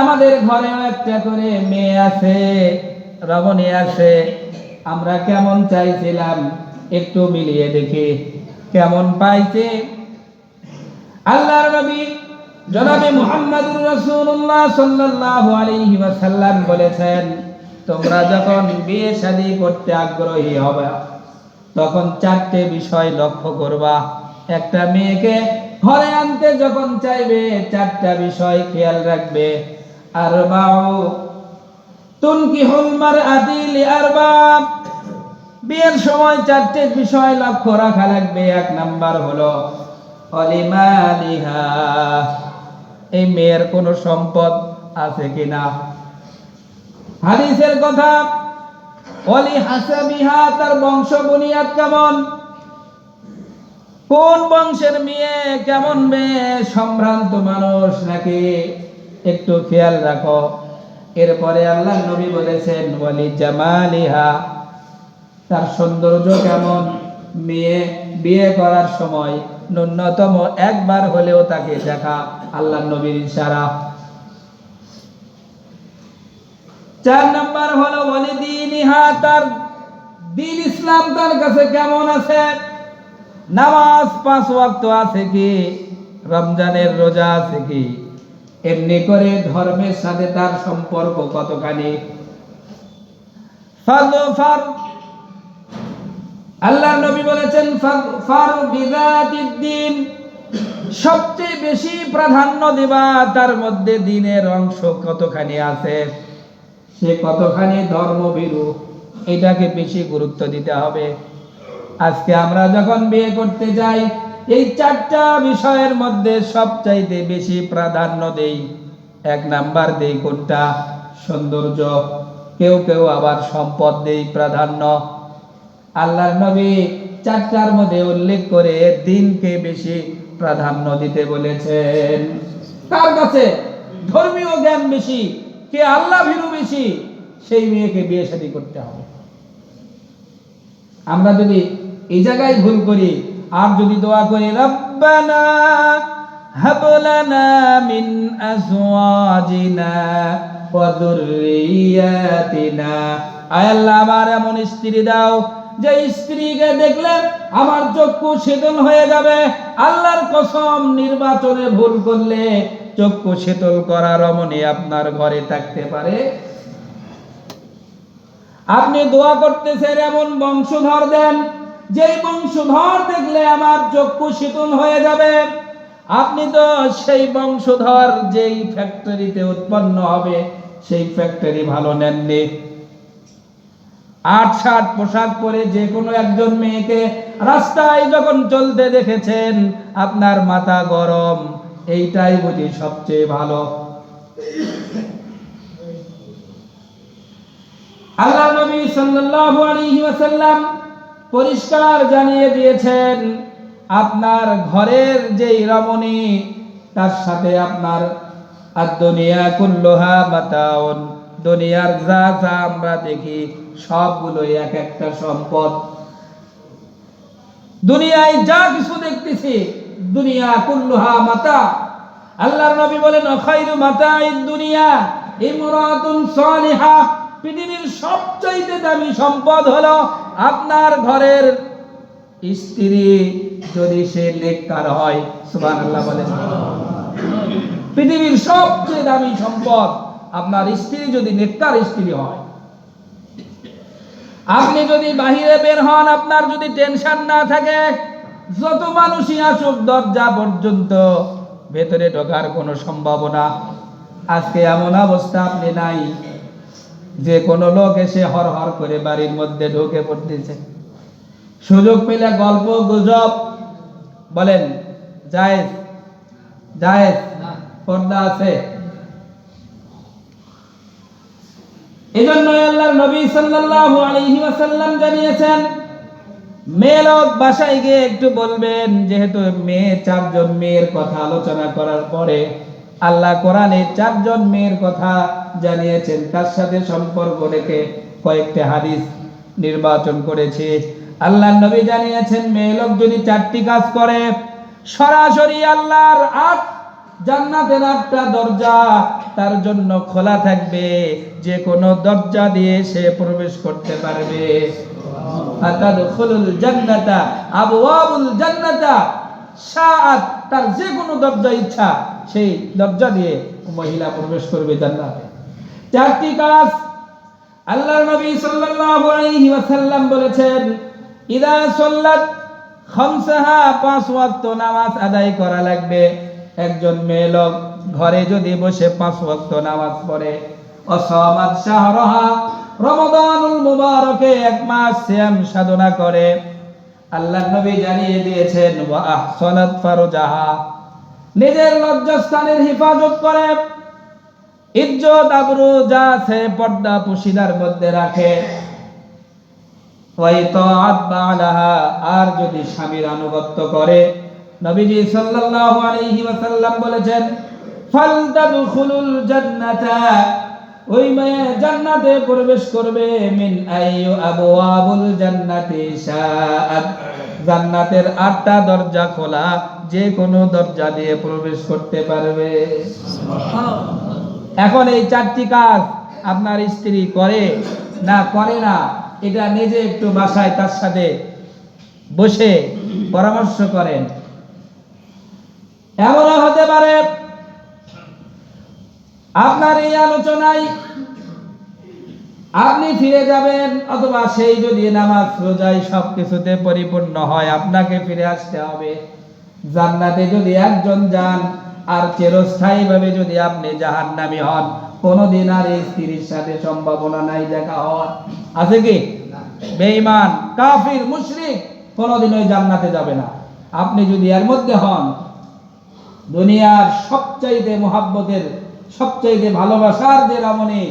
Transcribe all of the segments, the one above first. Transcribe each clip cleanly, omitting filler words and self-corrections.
আমাদের ঘরেও একটা করে মেয়ে আছে, রমণী আছে। আমরা কেমন চাইছিলাম একটু মিলিয়ে দেখি কেমন পাইছে। আল্লাহর নবী জনাবে মুহাম্মদুর রাসূলুল্লাহ সাল্লাল্লাহু আলাইহি ওয়াসাল্লাম বলেছেন, তোমরা যখন বিয়ে শাদী করতে আগ্রহী হবে তখন চারটে বিষয় লক্ষ্য করবা। একটা মেয়েকে ঘরে আনতে যখন চাইবে চারটা বিষয় খেয়াল রাখবে। আরবাউ তুনকিহুল মারআতি লিআরবা, বিয়ের সময় চারটে বিষয় লক্ষ্য রাখা লাগবে। এক নাম্বার হলো অলিমালিহা, এই মেয়ের কোনো সম্পদ আছে কিনা। হাদিসের কথা, অলি হাসাবিহা, তার বংশ বুনিয়াদ কেমন, কোন বংশের মেয়ে, কেমন মেয়ে, সম্ভ্রান্ত মানুষ নাকি, একটু খেয়াল রাখো। এরপরে আল্লাহ নবী বলেছেন ওয়ালি জামালিহা, তার সৌন্দর্য কেমন। মেয়ে বিয়ে করার সময় ন্যূনতম একবার হলেও তাকে দেখা আল্লাহ নবীর ইশারা। 4 নাম্বার হলো ওয়ালি দীনিহা, তার দ্বীন ইসলাম তার কাছে কেমন আছে। নামাজ 5 ওয়াক্ত আছে কি, রমজানের রোজা আছে কি, এমনি করে ধর্মের সাথে তার সম্পর্ক কতখানি। ফার আল্লাহ নবী বলেছেন ফার বিযাতিদ দ্বীন, সবচেয়ে বেশি প্রাধান্য দিবা তার মধ্যে দ্বীনের অংশ কতখানি আছে, সে কতখানি ধর্মভীরু, এটাকে বেশি গুরুত্ব দিতে হবে। আজকে আমরা যখন বিয়ে করতে যাই এই চারটা বিষয়ের মধ্যে সবচাইতে বেশি প্রাধান্য দেই। 1 নাম্বার দেই কোনটা, সৌন্দর্য। কেউ কেউ আবার সম্পদ দেই প্রাধান্য। আল্লাহর নবী চারটার মধ্যে উল্লেখ করে দ্বীনকে বেশি প্রাধান্য দিতে বলেছেন। কার কাছে ধর্মীয় জ্ঞান বেশি, কে আল্লাহ ভীরু বেশি, সেই মেয়েকে বিয়ে শাদী করতে হবে। আমরা যদি এই জায়গায় ভুল করি আর যদি দোয়া করি রব্বানা হাব লানা মিন আজওয়াজিনা ওয়া যুররিয়াতিনা, আয় আল্লাহ আমার এমন স্ত্রী দাও যে স্ত্রীকে দেখলে আমার চক্ষু শীতল হয়ে যাবে। আল্লাহর কসম, নির্বাচনে ভুল করলে চক্ষু শীতল করা রমণী আপনার ঘরে থাকতে পারে। আপনি দোয়া করতেছেন এমন বংশধর দেন যেই বংশধর দেখলে আমার চক্ষু শীতল হয়ে যাবে। আপনি তো সেই বংশধর যেই ফ্যাক্টরিতে উৎপন্ন হবে সেই ফ্যাক্টরি ভালো নেননি। 8-7 পোশাক পরে যে কোনো একজন মেয়েকে রাস্তায় যখন চলতে দেখেছেন আপনার মাথা গরম, এইটাই বুঝি সবচেয়ে ভালো। আল্লাহ নবী সাল্লাল্লাহু আলাইহি ওয়াসাল্লাম পরিষ্কার জানিয়ে দিয়েছেন আপনার ঘরের যেই রমণী তার সাথে আপনার আদ-দুনিয়া কুল্লুহা মাতাউন, দুনিয়ার যা যা আমরা দেখি সবগুলো এক একটা সম্পদ। দুনিয়ায় যা কিছু দেখতেছি দুনিয়া কুল্লুহা মাতা। আল্লাহর নবী বলেন খায়রু মাতাইদ দুনিয়া ইমরাতুন সালিহা, পৃথিবীর সবচাইতে দামি সম্পদ হলো আপনার ঘরের স্ত্রী, যদি সে নেককার হয়। সুবহানাল্লাহ বলেন। পৃথিবীর সবচেয়ে দামি সম্পদ আপনার স্ত্রী যদি নেককার স্ত্রী হয়। আপনি যদি বাহিরে বের হন, আপনার যদি টেনশন না থাকে, যত মানুষই আসুক দরজা পর্যন্ত ভেতরে ঢোকার কোনো সম্ভাবনা। আজকে এমন অবস্থা আপনি নাই যে কোনো লোক এসে হর হর করে বাড়ির মধ্যে ঢুকে পড়তেছে। সুযোগ পেলে গল্প গুজব বলেন, জায়েজ জায়েজ, পর্দা আছে। এজন্য আল্লাহর নবী সাল্লাল্লাহু আলাইহি ওয়াসাল্লাম জানিয়েছেন মেয়ে লোক বাসায় গিয়ে একটু বলবেন, যেহেতু মেয়ে 4 জন মেয়ের কথা আলোচনা করার পরে আল্লাহ কোরআনে 4 জন মেয়ের কথা জানিয়েছেন, তার সাথে সম্পর্ক রেখে কয়েকটা হাদিস নির্বাচন করেছে। আল্লাহর নবী জানিয়েছেন মেয়ে লোক যদি 4টি কাজ করে সরাসরি আল্লাহর 8 জান্নাতের 8টা দরজা তার জন্য খোলা থাকবে, যে কোনো দরজা দিয়ে সে প্রবেশ করতে পারবে। আতাদখুলুল জান্নাতা আবওয়াবুল জান্নাতা শাআত, তার যে কোনো দরজা ইচ্ছা সেই দরজা দিয়ে মহিলা প্রবেশ করবে জান্নাতে। 4টি কাজ আল্লাহর নবী সাল্লাল্লাহু আলাইহি ওয়াসাল্লাম বলেছেন, ইদা সাল্লাত খামসাহা, 5 ওয়াক্ত নামাজ আদায় করা লাগবে। একজন মেয়ে লোক ঘরে যদি বসে 5 ওয়াক্ত নামাজ পড়ে, অসামাত শাহরাহা, রমাদানুল মুবারকে 1 মাস সিয়াম সাধনা করে, আল্লাহর নবী জানিয়ে দিয়েছেন ওয়া আহসানাত ফারজাহা, নিজের লজ্জাস্থানের হেফাজত করে, ইজ্জত আবরু যা আছে পর্দা পুশিদার মধ্যে রাখে, ওয়াইতাআত বালাহা, আর যদি স্বামীর আনুগত্য করে, নবীজি সাল্লাল্লাহু আলাইহি ওয়াসাল্লাম বলেছেন ফালতাদখুলুল জান্নাতা, ওই মেয়ে জান্নাতে প্রবেশ করবে, মিন আইয়ু আবওয়াবুল জান্নাতি শাআত, জান্নাতের 8টা দরজা খোলা, যে কোনো দরজা দিয়ে প্রবেশ করতে পারবে। এখন এই 4টি কাজ আপনার স্ত্রী করে না করে না, এটা নিজে একটু বাসায় তার সাথে বসে পরামর্শ করেন। এমন হতে পারে আপনার এই আলোচনায় আপনি ফিরে যাবেন, অথবা সেই যদি নামাজ রোজায় সবকিছুতে পরিপূর্ণ হয়, আপনাকে ফিরে আসতে হবে। জান্নাতে যদি একজন যান, আর চিরস্থায়ীভাবে যদি আপনি জাহান্নামী হন, কোনদিন আর এই স্ত্রীর সাথে সম্ভাবনা নাই দেখা হওয়ার। আছে কি? বেঈমান, কাফির, মুশরিক কোনদিন ওই জান্নাতে যাবে না। আপনি যদি এর মধ্যে হন, দুনিয়ার সবচাইতে মুহাব্বতের, সবচাইতে ভালোবাসার যে রমণী,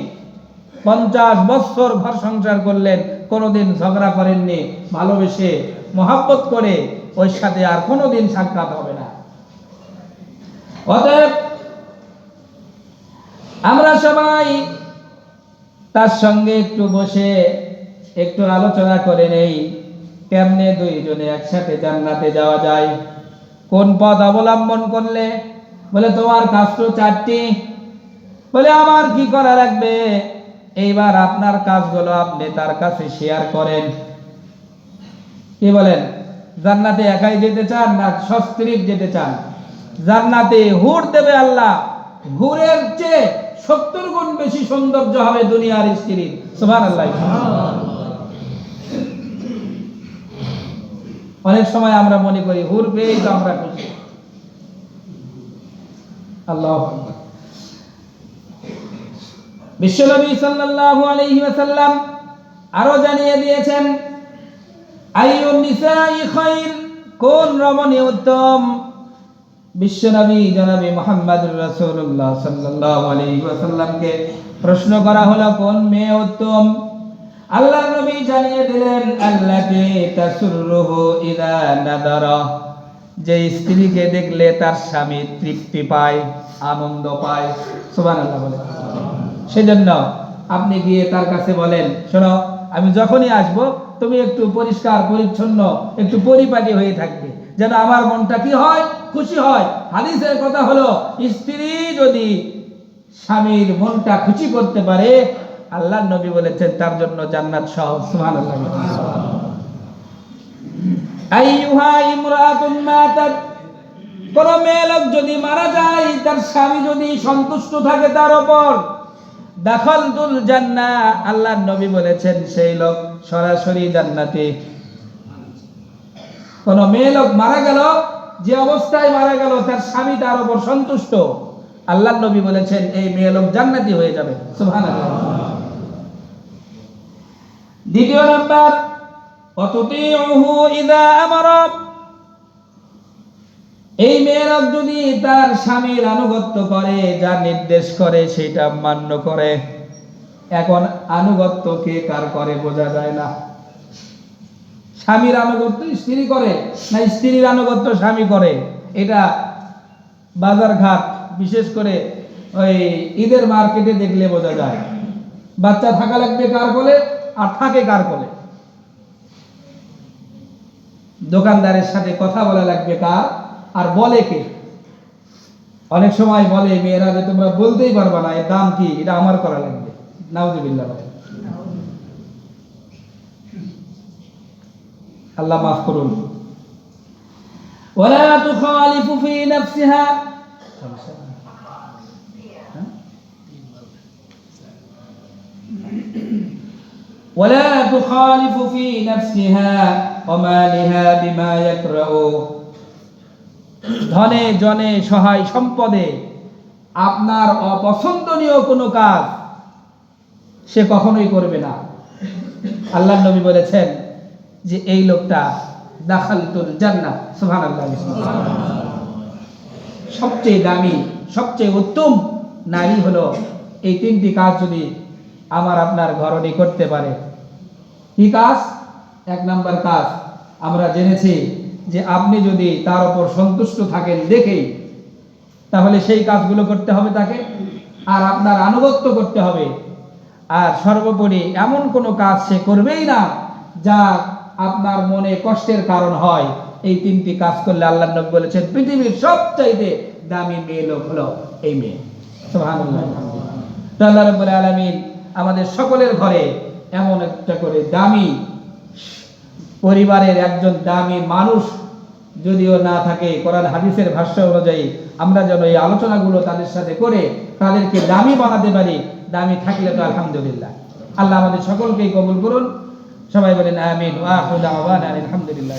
50 বছর ঘর সংসার করলেন, কোনোদিন ঝগড়া করেননি, ভালোবেসে মুহাব্বত করে, ওই সাথে আর কোনোদিন সাক্ষাৎ হবে না। অতএব আমরা সবাই তার সঙ্গে একটু বসে একটু আলোচনা করে নেই, কেমনে দুইজনে একসাথে জান্নাতে যাওয়া যায়, কোন পথ অবলম্বন করলে। বলে তোমার কাজ তো 4টি। বলে আমার কি করা লাগবে? এইবার আপনার কাজগুলো আপনি তার কাছে শেয়ার করেন। কি বলেন? জান্নাতে একাই যেতে চান না সস্ত্রীক যেতে চান? জান্নাতে হুর দেবে আল্লাহ, হুরের চেয়ে 70 গুণ বেশি সৌন্দর্য হবে দুনিয়ার স্ত্রীর। সুবহানাল্লাহ। অনেক সময় আমরা মনে করি হুর পেয়েই তো আমরা খুশি। আল্লাহু আকবার। বিশ্বনবী সাল্লাল্লাহু আলাইহি ওয়াসাল্লাম আরো জানিয়ে দিয়েছেন, আইয়ুন নিসাই খায়র, কোন রমণী উত্তম? বিশ্বনবী জনাবে মুহাম্মদুর রাসূলুল্লাহ সাল্লাল্লাহু আলাইহি ওয়াসাল্লামকে প্রশ্ন করা হলো কোন মেয়ে উত্তম? আল্লাহর নবী জানিয়ে দিলেন, আল্লাতী তাসুররুহু ইযা নাদারা, যে স্ত্রীকে দেখলে তার স্বামী তৃপ্তি পায়, আনন্দ পায়। সুবহানাল্লাহ বলে। সেজন্য আপনি গিয়ে তার কাছে বলেন, শোনো, আমি যখনই আসব তুমি একটু পরিষ্কার পরিচ্ছন্ন, একটু পরিপাটি হয়ে থাকবে, যেন আমার মনটা কি হয়, খুশি হয়। হাদিসের কথা হলো, স্ত্রী যদি স্বামীর মনটা খুশি করতে পারে, আল্লাহর নবী বলেছেন তার জন্য জান্নাত সহজ। সুবহানাল্লাহ। আইয়ুহা ইমরাতুন মাতাত, কোন মেয়ে লোক যদি মারা যায়, তার স্বামী যদি সন্তুষ্ট থাকে তার উপর, দাখালতুল জান্নাহ, আল্লাহর নবী বলেছেন সেই লোক সরাসরি জান্নাতে। কোন মেয়ে লোক মারা গেল, যে অবস্থায় মারা গেল তার স্বামী তার উপর সন্তুষ্ট, আল্লাহর নবী বলেছেন এই মেয়ে লোক জান্নাতি হয়ে যাবে। সুবহানাল্লাহ। দ্বিতীয় নাম্বার, অতুতিউহু ইযা আমারা, এই মেয়েরা যদি তার স্বামীর আনুগত্য করে, যা নির্দেশ করে সেটা মান্য করে। এখন আনুগত্য কে কার করে বোঝা যায় না। স্বামীর আনুগত্য স্ত্রী করে না স্ত্রীর আনুগত্য স্বামী করে, এটা বাজার ঘাট, বিশেষ করে ওই ঈদের মার্কেটে দেখলে বোঝা যায়। বাচ্চা থাকা লাগবে কার কোলে আর থাকে কার কোলে, দোকানদারের সাথে কথা বলা লাগবে কার আর বলে কে। অনেক সময় বলে মেয়েরা যে তোমরা বলতেই পারবা না এর দাম কি, এটা আমার করা লাগবে। নাউজুবিল্লাহ, আল্লাহ মাফ করুন। ওয়ালা তুখালিফু ফি নাফসিহা, ওয়ালা তুখালিফু ফি নাফসিহা ওয়া মালিহা বিমা ইয়াকরাহু, ধনে জনে সহায় সম্পদে আপনার অপছন্দনীয় কোনো কাজ সে কখনোই করবে না। আল্লাহর নবী বলেছেন যে এই লোকটা দাখালতুল জান্নাহ, সুবহানাল্লাহ। সবচেয়ে দামি, সবচেয়ে উত্তম নারী হলো এই তিনটি কাজ যদি আমার আপনার ঘরণী করতে পারে। কি কাজ? এক নাম্বার কাজ আমরা জেনেছি যে আপনি যদি তার উপর সন্তুষ্ট থাকেন দেখেই, তাহলে সেই কাজগুলো করতে হবে তাকে, আর আপনার আনুগত্য করতে হবে। আর সর্বোপরি এমন কোনো কাজ সে করবেই না যা আপনার মনে কষ্টের কারণ হয়। এই তিনটি কাজ করলে আল্লাহর নবী বলেছেন পৃথিবীর সবচাইতে দামি মেয়ে লোক হলো এই মেয়ে। সুবহানাল্লাহ। আল্লাহ রাব্বুল আলামিন আমাদের সকলের ঘরে এমন একটা করে দামি পরিবারের একজন দামি মানুষ যদিও না থাকে, কোরআন হাদিসের ভাষ্য অনুযায়ী আমরা যেন এই আলোচনাগুলো তাদের সাথে করে তাদেরকে দামি বানাতে পারি। দামি থাকলে তো আলহামদুলিল্লাহ। আল্লাহ আমাদের সকলকেই কবুল করুন। সবাই বলেন আমিন। ওয়া আখিরু দাওয়ানা আলহামদুলিল্লাহ।